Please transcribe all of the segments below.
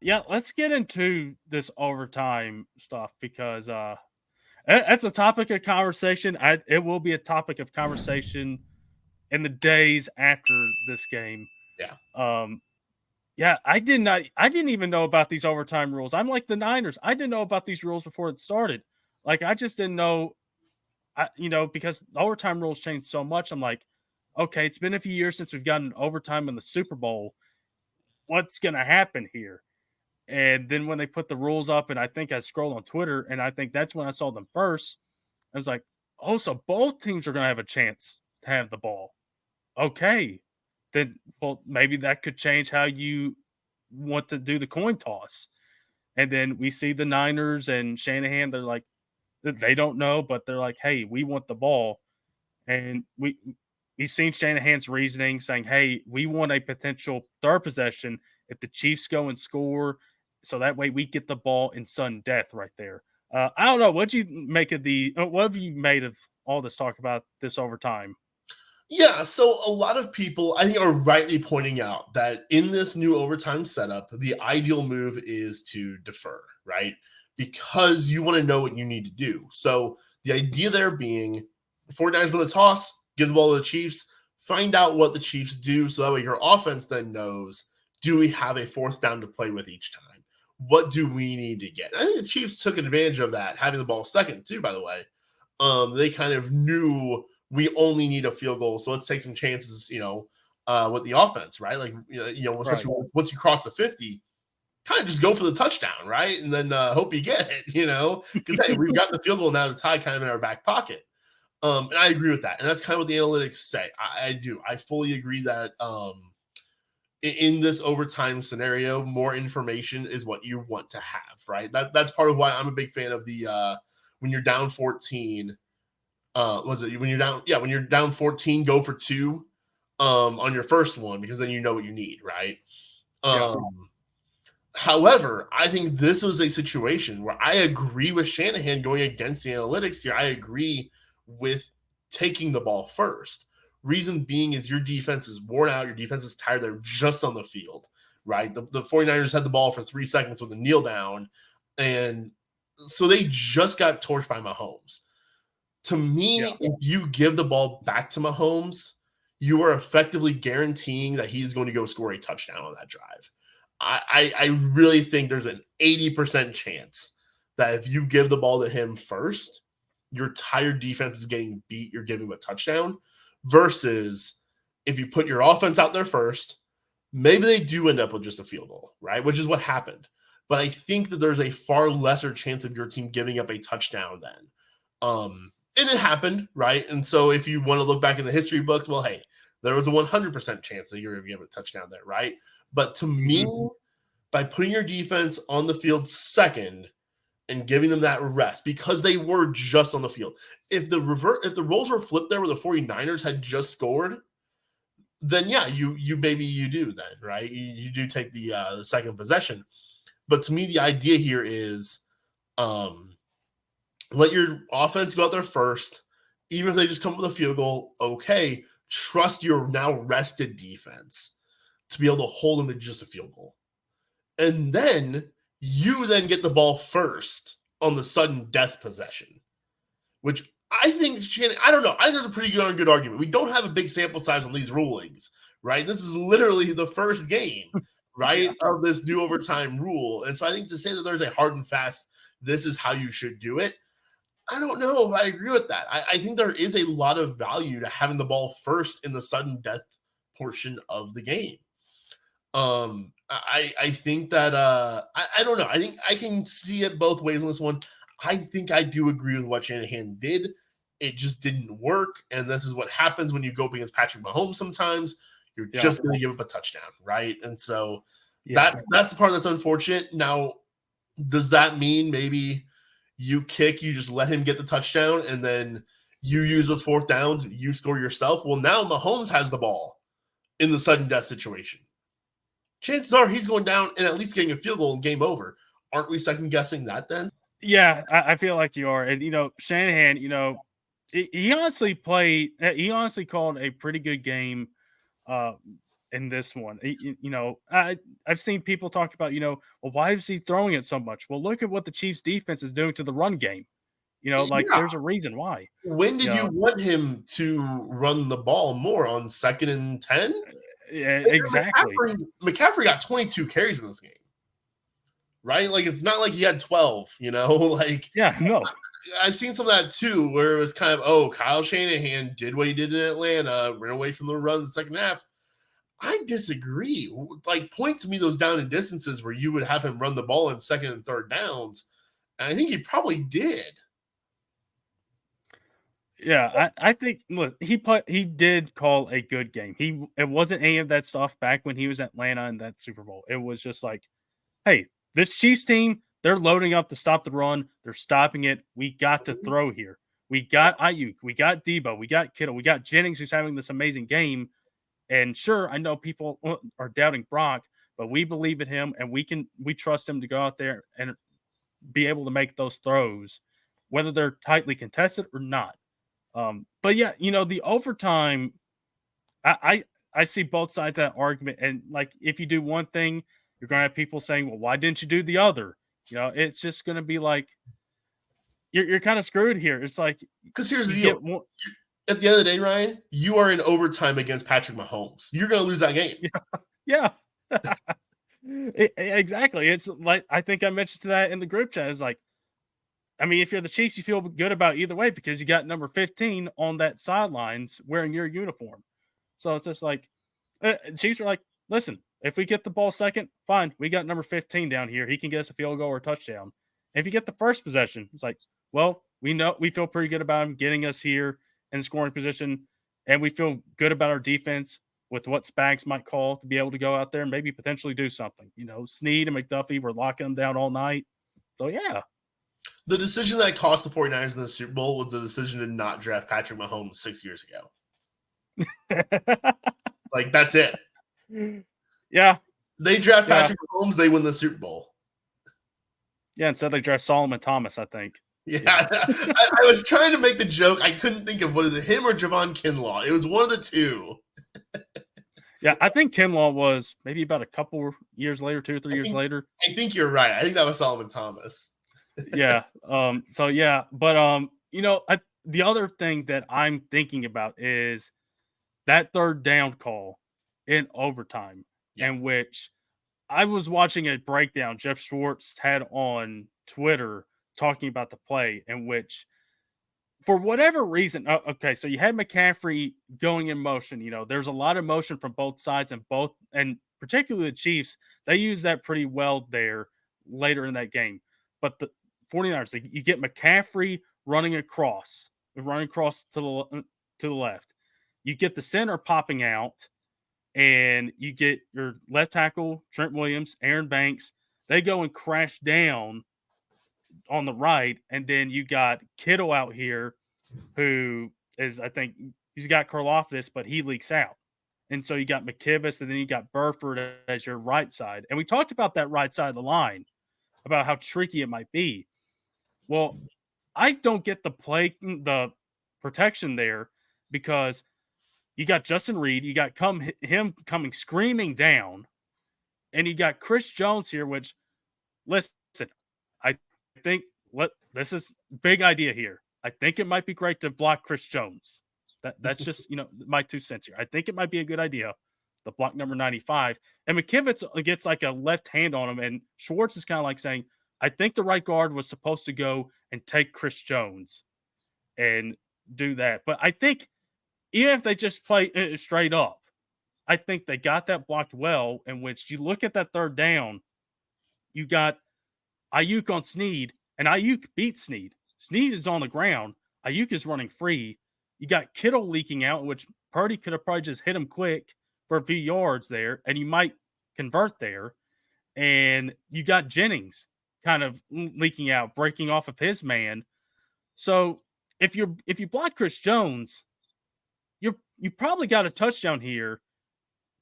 Yeah, let's get into this overtime stuff because that's a topic of conversation. It will be a topic of conversation in the days after this game. Yeah. Um, yeah, I didn't even know about these overtime rules. I'm like the Niners. I didn't know about these rules before it started. Like I just didn't know. Because the overtime rules changed so much. I'm like, okay, it's been a few years since we've gotten overtime in the Super Bowl. What's gonna happen here? And then when they put the rules up, and I think I scrolled on Twitter, and I think that's when I saw them first. I was like, oh, so both teams are going to have a chance to have the ball. Okay. Then, well, maybe that could change how you want to do the coin toss. And then we see the Niners and Shanahan. They're like, they don't know, but they're like, hey, we want the ball. And we've seen Shanahan's reasoning saying, hey, we want a potential third possession if the Chiefs go and score. So that way we get the ball in sudden death right there. I don't know. What do you make of what have you made of all this talk about this overtime? Yeah, so a lot of people, I think, are rightly pointing out that in this new overtime setup, the ideal move is to defer, right? Because you want to know what you need to do. So the idea there being 49ers win the toss, give the ball to the Chiefs, find out what the Chiefs do so that way your offense then knows, do we have a fourth down to play with each time? What do we need to get? I think the Chiefs took advantage of that, having the ball second, too, by the way. They kind of knew we only need a field goal, so let's take some chances, with the offense, right? Like, especially Right. once you cross the 50, kind of just go for the touchdown, right? And then hope you get it, because hey, we've got the field goal now to tie kind of in our back pocket. And I agree with that. And that's kind of what the analytics say. I do. I fully agree that in this overtime scenario, more information is what you want to have, right? That's part of why I'm a big fan of the when you're down 14, was it when you're down? Yeah, when you're down 14, go for two on your first one because then you know what you need, right? Yeah. However, I think this was a situation where I agree with Shanahan going against the analytics here. I agree with taking the ball first. Reason being is your defense is worn out. Your defense is tired. They're just on the field, right? The 49ers had the ball for 3 seconds with a kneel down. And so they just got torched by Mahomes. To me, Yeah. if you give the ball back to Mahomes, you are effectively guaranteeing that he's going to go score a touchdown on that drive. I really think there's an 80% chance that if you give the ball to him first, your tired defense is getting beat, you're giving him a touchdown, versus if you put your offense out there first, maybe they do end up with just a field goal, right? Which is what happened. But I think that there's a far lesser chance of your team giving up a touchdown then. And it happened, right? And so if you want to look back in the history books, well, hey, there was a 100% chance that you're going to be able to touchdown there, right? But to me, by putting your defense on the field second and giving them that rest because they were just on the field. If the roles were flipped there where the 49ers had just scored, then yeah, you maybe you do then, right? You do take the second possession. But to me, the idea here is let your offense go out there first. Even if they just come with a field goal, okay, trust your now rested defense to be able to hold them to just a field goal. And then you then get the ball first on the sudden death possession, which I think, I don't know. I think there's a pretty good argument. We don't have a big sample size on these rulings, right? This is literally the first game, right, of this new overtime rule. And so I think to say that there's a hard and fast, this is how you should do it, I don't know if I agree with that. I think there is a lot of value to having the ball first in the sudden death portion of the game. I think that I don't know. I think I can see it both ways on this one. I think I do agree with what Shanahan did. It just didn't work, and this is what happens when you go up against Patrick Mahomes. Sometimes you're just going to give up a touchdown, right? And so that's the part that's unfortunate. Now, does that mean maybe you just let him get the touchdown, and then you use those fourth downs, you score yourself? Well, now Mahomes has the ball in the sudden death situation. Chances are he's going down and at least getting a field goal and game over. Aren't we second guessing that then? Yeah, I feel like you are. And, Shanahan, he honestly called a pretty good game. in this one. I've seen people talk about, well, why is he throwing it so much? Well, look at what the Chiefs defense is doing to the run game. Like Yeah. there's a reason why. When You did you know, want him to run the ball more on 2nd and 10? yeah, exactly. McCaffrey got 22 carries in this game, right? Like it's not like he had 12, like Yeah, no. I've seen some of that too, where it was kind of, oh, Kyle Shanahan did what he did in Atlanta, ran away from the run in the second half. I disagree. Like, point to me those down and distances where you would have him run the ball in 2nd and 3rd downs. And I think he probably did. Yeah, I think look, he did call a good game. It wasn't any of that stuff back when he was at Atlanta in that Super Bowl. It was just like, hey, this Chiefs team, they're loading up to stop the run. They're stopping it. We got to throw here. We got Ayuk, we got Debo, we got Kittle, we got Jennings who's having this amazing game. And sure, I know people are doubting Brock, but we believe in him and we trust him to go out there and be able to make those throws, whether they're tightly contested or not. But yeah, the overtime, I see both sides of that argument. And like if you do one thing, you're gonna have people saying, well, why didn't you do the other? It's just gonna be like you're kind of screwed here. It's like Because here's the you deal. get one. At the end of the day, Ryan, you are in overtime against Patrick Mahomes. You're going to lose that game. Yeah. Exactly. It's like I think I mentioned to that in the group chat. It's like, I mean, if you're the Chiefs, you feel good about either way because you got number 15 on that sidelines wearing your uniform. So it's just like Chiefs are like, listen, if we get the ball second, fine. We got number 15 down here. He can get us a field goal or a touchdown. If you get the first possession, it's like, well, we feel pretty good about him getting us here in scoring position, and we feel good about our defense with what Spags might call to be able to go out there and maybe potentially do something. Snead and McDuffie were locking them down all night. So yeah. The decision that cost the 49ers in the Super Bowl was the decision to not draft Patrick Mahomes 6 years ago. Like, that's it. Yeah. They draft Patrick Mahomes, they win the Super Bowl. Yeah, instead they draft Solomon Thomas, I think. Yeah. I was trying to make the joke. I couldn't think of, what is it, him or Javon Kinlaw? It was one of the two. Yeah, I think Kinlaw was maybe about a couple years later, 2 or 3 years later. I think you're right. I think that was Solomon Thomas. Yeah. So yeah, but the other thing that I'm thinking about is that third down call in overtime, in which I was watching a breakdown Jeff Schwartz had on Twitter talking about the play, in which for whatever reason, okay, so you had McCaffrey going in motion. There's a lot of motion from both sides, and particularly the Chiefs, they use that pretty well there later in that game. But the 49ers, you get McCaffrey running across to the left. You get the center popping out, and you get your left tackle, Trent Williams, Aaron Banks. They go and crash down on the right, and then you got Kittle out here, who is, I think, he's got Karlaftis, but he leaks out. And so you got McKivvis, and then you got Burford as your right side. And we talked about that right side of the line, about how tricky it might be. Well, I don't get the protection there because you got Justin Reed, you got him coming screaming down, and you got Chris Jones here, which, listen, I think this is big idea here. I think it might be great to block Chris Jones. That's just my 2 cents here. I think it might be a good idea to block number 95. And McKivitz gets like a left hand on him, and Schwartz is kind of like saying, I think the right guard was supposed to go and take Chris Jones and do that. But I think even if they just play straight up, I think they got that blocked well, in which you look at that third down, you got Ayuk on Snead, and Ayuk beats Snead. Snead is on the ground. Ayuk is running free. You got Kittle leaking out, which Purdy could have probably just hit him quick for a few yards there, and you might convert there. And you got Jennings kind of leaking out, breaking off of his man. So if you block Chris Jones, you probably got a touchdown here.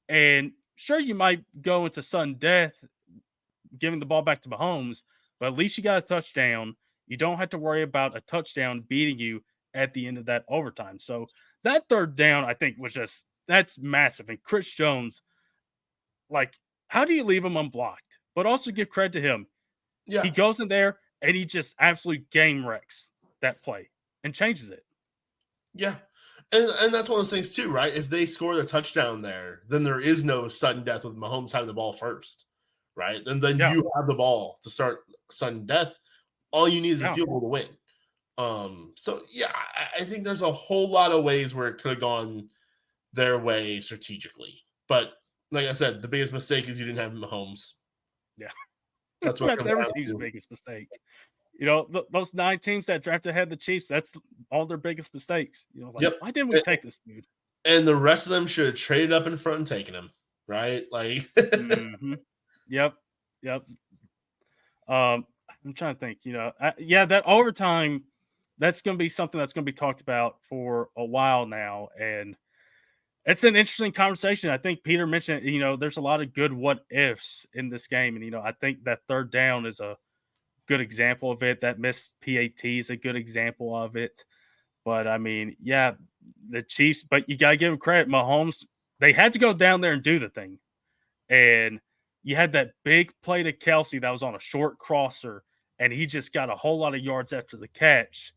And sure, you might go into sudden death giving the ball back to Mahomes, but at least you got a touchdown. You don't have to worry about a touchdown beating you at the end of that overtime. So that third down, I think, was that's massive. And Chris Jones, Like, how do you leave him unblocked? But also give credit to him. He Yeah, goes in there and he just absolutely game wrecks that play and changes it. yeah. And that's one of those things too, right? If they score the touchdown there, then there is no sudden death with Mahomes having the ball first, right? And then Yeah, you have the ball to start sudden death. All you need is a yeah. field goal to win. So yeah, I think there's a whole lot of ways where it could have gone their way strategically. But like I said, the biggest mistake is you didn't have Mahomes. Yeah. That's what it That's comes every down team's to. biggest mistake. You know, those 9 teams that drafted ahead of the Chiefs, that's all their biggest mistakes. You know, like, Yep. why didn't we take this dude? And the rest of them should have traded up in front and taken him, right? Like, Mhm. Yep. Yep. I'm trying to think, you know, yeah, that overtime, that's going to be something that's going to be talked about for a while now. And it's an interesting conversation. I think Peter mentioned, you know, there's a lot of good what ifs in this game. And, you know, I think that third down is a good example of it. That missed PAT is a good example of it. But I mean, yeah, the Chiefs, but you got to give them credit. Mahomes, they had to go down there and do the thing. And you had that big play to Kelsey that was on a short crosser, and he just got a whole lot of yards after the catch.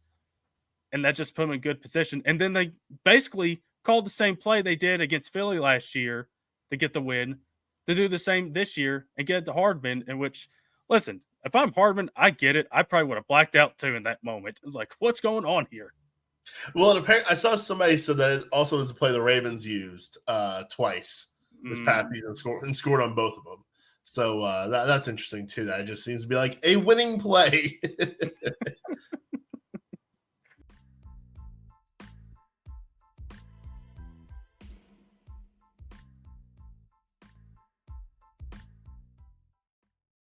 And that just put him in good position. And then they basically called the same play they did against Philly last year to get the win, to do the same this year and get it to Hardman. In which, listen, if I'm Hardman, I get it. I probably would have blacked out too in that moment. It was like, what's going on here? well, and apparently, I saw somebody said that it also was a play the Ravens used twice this past Mm, season and scored on both of them. So that's interesting too. That it just seems to be like a winning play.